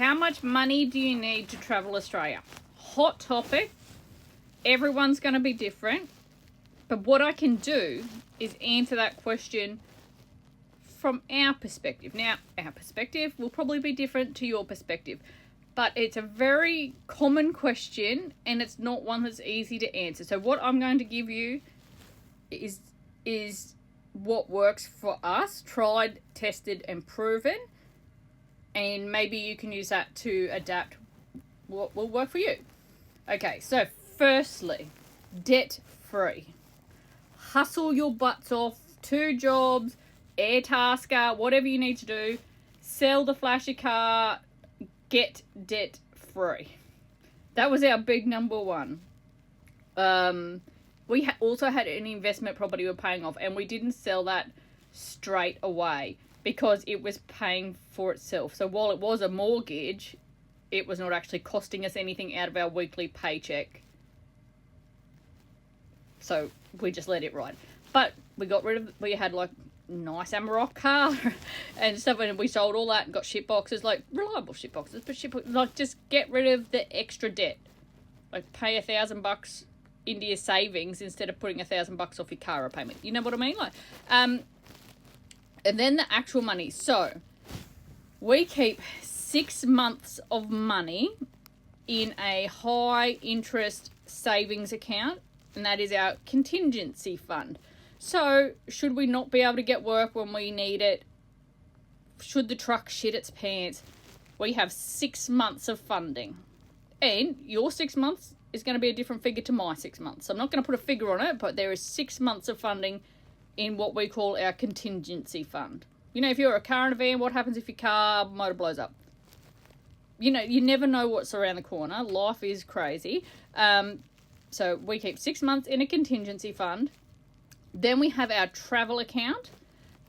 how much money do you need to travel Australia? Hot topic. Everyone's going to be different. But what I can do is answer that question from our perspective. Now, our perspective will probably be different to your perspective. But it's a very common question, and it's not one that's easy to answer. So what I'm going to give you is what works for us, tried, tested, and proven. And maybe you can use that to adapt what will work for you. Okay, so firstly, debt-free. Hustle your butts off, 2 jobs, Airtasker, whatever you need to do. Sell the flashy car, get debt-free. That was our big number one. We also had an investment property we were paying off, and we didn't sell that straight away because it was paying for itself. So while it was a mortgage, it was not actually costing us anything out of our weekly paycheck. So we just let it ride. But we had like nice Amarok car and stuff, and we sold all that and got shit boxes, like reliable shit boxes, but like just get rid of the extra debt. Like pay $1,000 into your savings instead of putting $1,000 off your car payment. You know what I mean? Like, and then the actual money. So we keep 6 months of money in a high interest savings account, and that is our contingency fund. So should we not be able to get work when we need it? Should the truck shit its pants? We have 6 months of funding. And your 6 months is going to be a different figure to my 6 months. So I'm not going to put a figure on it, but there is 6 months of funding in what we call our contingency fund. You know, if you're a car and a van, what happens if your car motor blows up? You know, you never know what's around the corner. Life is crazy. So we keep 6 months in a contingency fund. Then we have our travel account.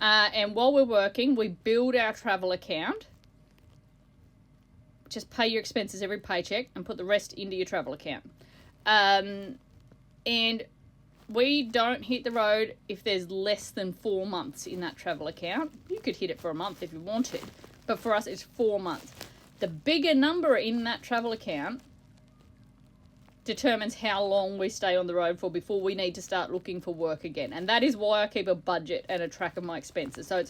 And while we're working, we build our travel account. Just pay your expenses every paycheck and put the rest into your travel account. And we don't hit the road if there's less than 4 months in that travel account. You could hit it for a month if you wanted, but for us it's 4 months. The bigger number in that travel account determines how long we stay on the road for before we need to start looking for work again. And that is why I keep a budget and a track of my expenses. So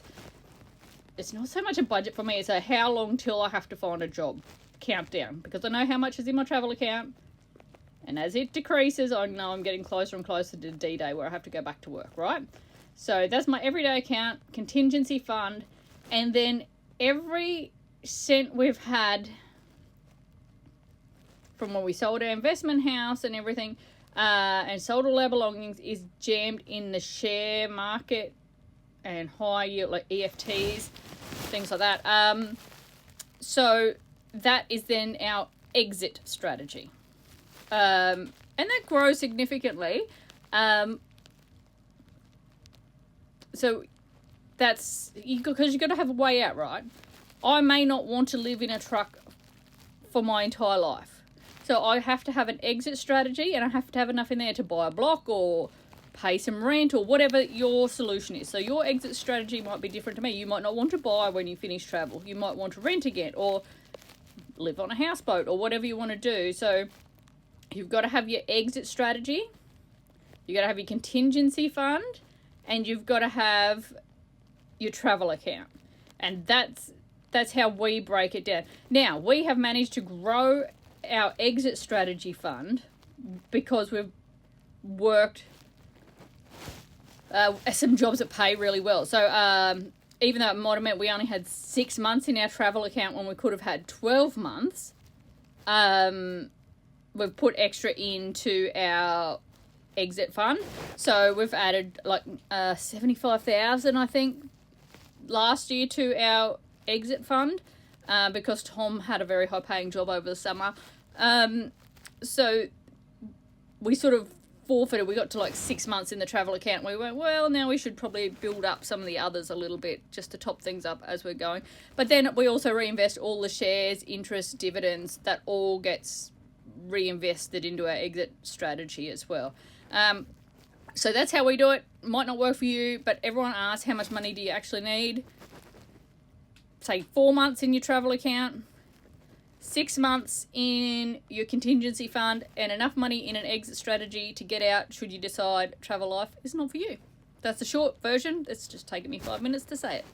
it's not so much a budget for me, it's a how long till I have to find a job countdown, because I know how much is in my travel account, and as it decreases, I know I'm getting closer and closer to D-Day where I have to go back to work, right? So that's my everyday account, contingency fund, and then every cent we've had from when we sold our investment house and everything, and sold all our belongings, is jammed in the share market and high yield, like EFTs, things like that. So that is then our exit strategy. And that grows significantly. So that's because you've got to have a way out, right? I may not want to live in a truck for my entire life. So I have to have an exit strategy, and I have to have enough in there to buy a block or pay some rent or whatever your solution is. So your exit strategy might be different to me. You might not want to buy when you finish travel. You might want to rent again or live on a houseboat or whatever you want to do. So you've got to have your exit strategy. You've got to have your contingency fund, and you've got to have your travel account. And that's how we break it down. Now, we have managed to grow our exit strategy fund because we've worked some jobs that pay really well. So even though it might have meant we only had 6 months in our travel account when we could have had 12 months, we've put extra into our exit fund. So we've added like 75,000, I think, last year to our exit fund because Tom had a very high paying job over the summer. So we sort of forfeited. We got to like 6 months in the travel account. We went, well, now we should probably build up some of the others a little bit just to top things up as we're going. But then we also reinvest all the shares, interest, dividends, that all gets reinvested into our exit strategy as well. So that's how we do it. Might not work for you, but everyone asks, how much money do you actually need? Say 4 months in your travel account, 6 months in your contingency fund and enough money in an exit strategy to get out should you decide travel life is not for you. That's the short version. It's just taken me 5 minutes to say it.